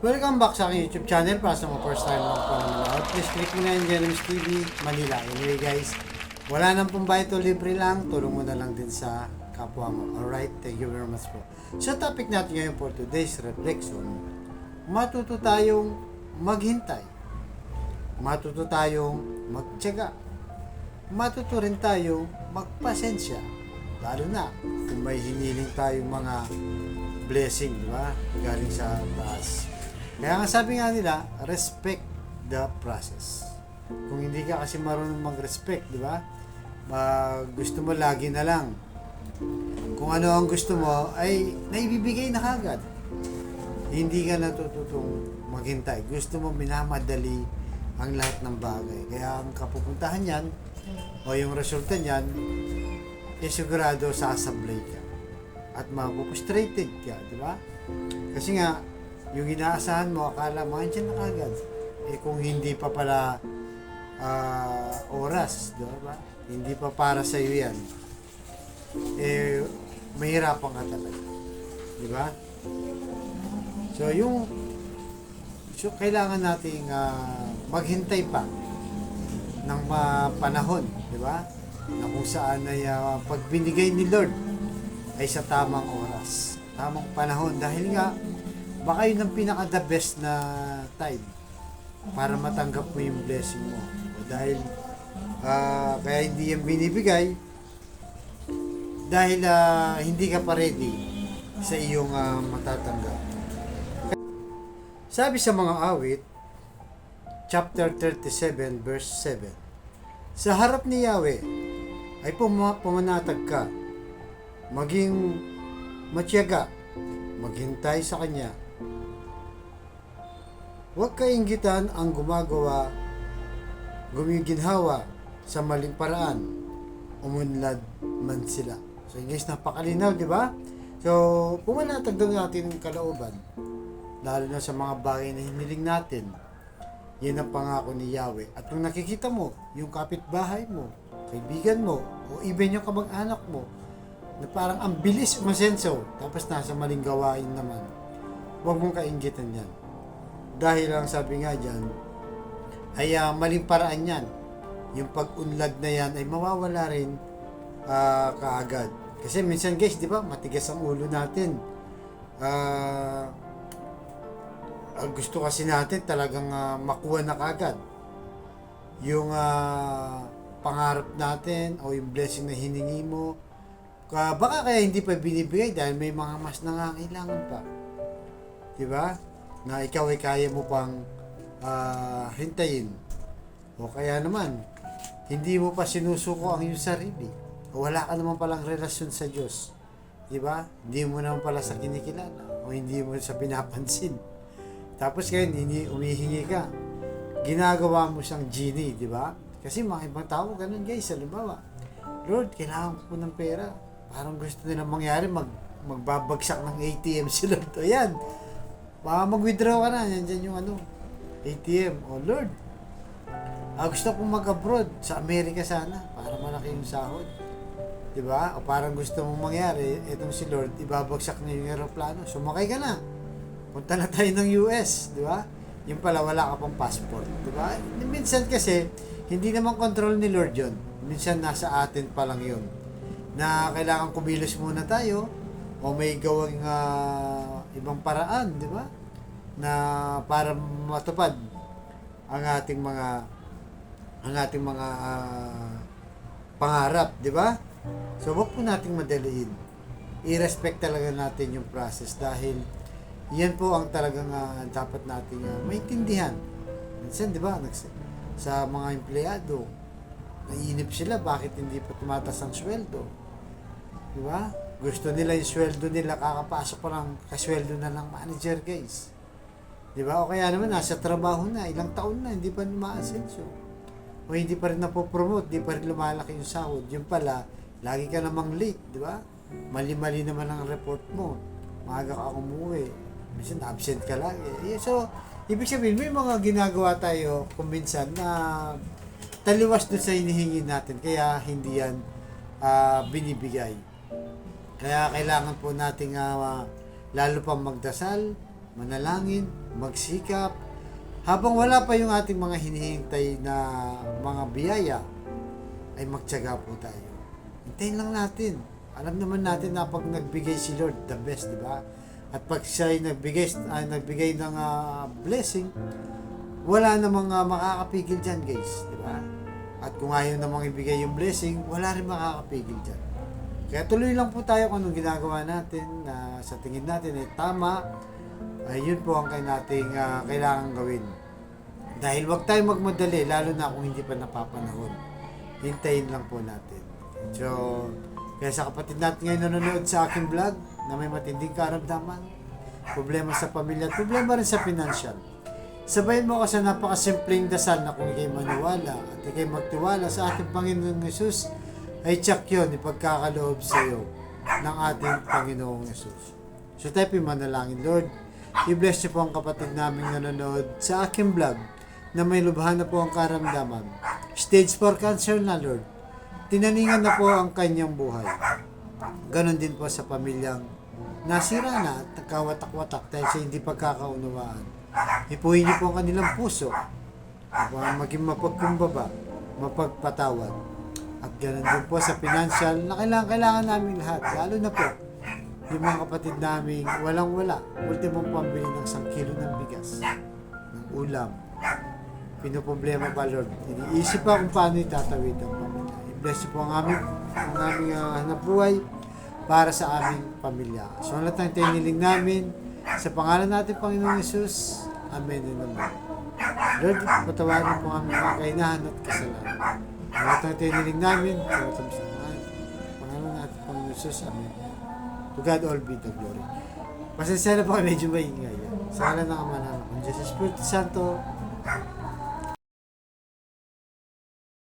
Welcome back sa aking YouTube channel para sa mga first time lang po naman lahat. Please click mo na yung Jeremy's TV, Manila. Anyway guys, wala nang pambayad to, libre lang. Tulong mo na lang din sa kapwa mo. Alright, thank you very much po. So topic natin ngayon for today's reflection, matuto tayong maghintay. Matuto tayong magtiyaga. Matuto rin tayong magpasensya. Lalo na kung may hiniling tayong mga blessing, di ba? Galing sa taas. Kaya nga sabi nga nila, respect the process. Kung hindi ka kasi marunong mag-respect, di ba? Gusto mo lagi na lang. Kung ano ang gusto mo, ay naibibigay na kagad. Hindi ka natututong maghintay. Gusto mo minamadali ang lahat ng bagay. Kaya ang kapupuntahan yan, o yung resulta niyan, sigurado sasablay ka. At mapupustrated ka, di ba? Kasi nga, yung inaasahan mo, akala mo, andyan na kagad. Kung hindi pa pala oras, di ba? Hindi pa para sa iyo yan. Mahirapan ka talaga. Di ba? So, kailangan nating maghintay pa ng panahon, di ba? Na kung saan ay pag binigay ni Lord ay sa tamang oras, tamang panahon. Dahil nga, baka yun ang pinaka-the best na time para matanggap mo yung blessing mo. Dahil, kaya hindi yan binibigay dahil hindi ka pa ready sa iyong matatanggap. Sabi sa mga awit, chapter 37, verse 7, sa harap ni Yahweh ay pumanatag ka, maging matiyaga, maghintay sa Kanya. Huwag kainggitan ang gumiginhawa sa maling paraan, umunlad man sila. So guys, napakalinaw, di ba? So, pumanatag daw natin ang kalooban, lalo na sa mga bagay na hiniling natin. Yan ang pangako ni Yahweh. At kung nakikita mo, yung kapitbahay mo, kaibigan mo, o even yung kamag-anak mo, na parang ang bilis umasenso, tapos nasa maling gawain naman, huwag mong kainggitan yan. Dahil lang sabi nga dyan, ay maling paraan yan. Yung pag-unlad na yan ay mawawala rin kaagad. Kasi minsan guys, di ba, matigas ang ulo natin. Gusto kasi natin talagang makuha na kaagad yung pangarap natin o yung blessing na hiningi mo. Baka kaya hindi pa binibigay dahil may mga mas nangangailangan pa. Diba? Na ikaw ay kaya mo pang hintayin. O kaya naman, hindi mo pa sinusuko ang iyong sarili. O wala ka naman palang relasyon sa Diyos. Diba? Hindi mo naman pala sa kinikilala. O hindi mo sa pinapansin. Tapos ngayon, hindi umihingi ka. Ginagawa mo siyang genie, diba? Kasi mga ibang tao, ganun guys, halimbawa, Lord, kailangan ko ng pera. Parang gusto nila mangyari, magbabagsak ng ATM sila. To yan. Baka mag-withdraw ka na. Yan dyan yung ATM. O Lord, gusto kong mag-abroad sa Amerika sana para malaki yung sahod. Diba? O parang gusto mong mangyari, itong si Lord, ibabagsak na yung aeroplano. Sumakay ka na. Punta na tayo ng US. Diba? Yung pala, wala ka pang passport. Diba? Minsan kasi, hindi naman control ni Lord yun. Minsan nasa atin pa lang yun. Na kailangan kumilos muna tayo o may gawang ibang paraan, di ba? Na para matupad ang ating mga pangarap, di ba? So wag po nating madaliin. I-respect talaga natin yung process dahil yan po ang talagang dapat nating maintindihan. Minsan, di ba, sa mga empleyado, naiinip sila bakit hindi pa tumataas ang sweldo. Di ba? Gusto nila yung sweldo nila, kakapasok pa lang kasweldo na ng manager guys. Di ba? O kaya naman nasa trabaho na, ilang taon na, hindi pa umaasenso. O hindi pa rin napopromote, hindi pa rin lumalaki yung sahod. Yung pala, lagi ka namang late, di ba? Mali-mali naman ang report mo. Maaga ka umuwi. Minsan absent ka lagi. So, ibig sabihin, may mga ginagawa tayo kung minsan na taliwas doon sa hinihingi natin. Kaya hindi yan binibigay. Kaya kailangan po nating lalo pang magdasal, manalangin, magsikap. Habang wala pa yung ating mga hinihintay na mga biyaya, ay magtiyaga po tayo. Hintayin lang natin. Alam naman natin na pag nagbigay si Lord, the best, di ba? At pag siya ay nagbigay ng blessing, wala namang makakapigil dyan, guys, di ba? At kung ayaw namang ibigay yung blessing, wala rin makakapigil dyan. Kaya tuloy lang po tayo kung anong ginagawa natin na sa tingin natin ay tama, ay yun po ang kailangan gawin. Dahil wag tayong magmadali, lalo na kung hindi pa napapanahon. Hintayin lang po natin. So, kaya sa kapatid natin ngayon nanonood sa aking vlog na may matinding karamdaman, problema sa pamilya, problema rin sa financial. Sabayin mo ako sa napakasimpleng dasal na kung ikay maniwala at ikay magtiwala sa ating Panginoong Yesus, ay tsak yun, ipagkakaloob sa iyo ng ating Panginoong Yesus. So tayo manalangin, Lord, i-bless niyo po ang kapatid namin nanonood sa aking vlog na may lubhan na po ang karamdaman. Stage 4 cancer na, Lord. Tinaningan na po ang kanyang buhay. Ganon din po sa pamilyang nasira na at nagkawatak-watak dahil sa hindi pagkakaunawaan. Ipuhin niyo po ang kanilang puso upang maging mapagkumbaba, mapagpatawad. At ganon din po sa financial na kailangan namin lahat, lalo na po yung mga kapatid namin walang-wala, ultimong pambili ng 1 kilo ng bigas, ng ulam. Pinoproblema pa, Lord. Iniisip pa kung paano itatawid ang pamilya. I-bless po ang aming hanap buhay para sa aming pamilya. So, ang lahat ng tiniling namin, sa pangalan natin, Panginoong Yesus. Amen and amen. Lord, patawarin po ang aming mga kainahan at kasalanan. Ang lahat ng tiniling namin, sa pangalan natin, Panginoong Yesus. Amen. To God all be the glory. Pasensya na po kayo, medyo maingay. Sa ngalan ng Ama namin, Diyos Espiritu Santo.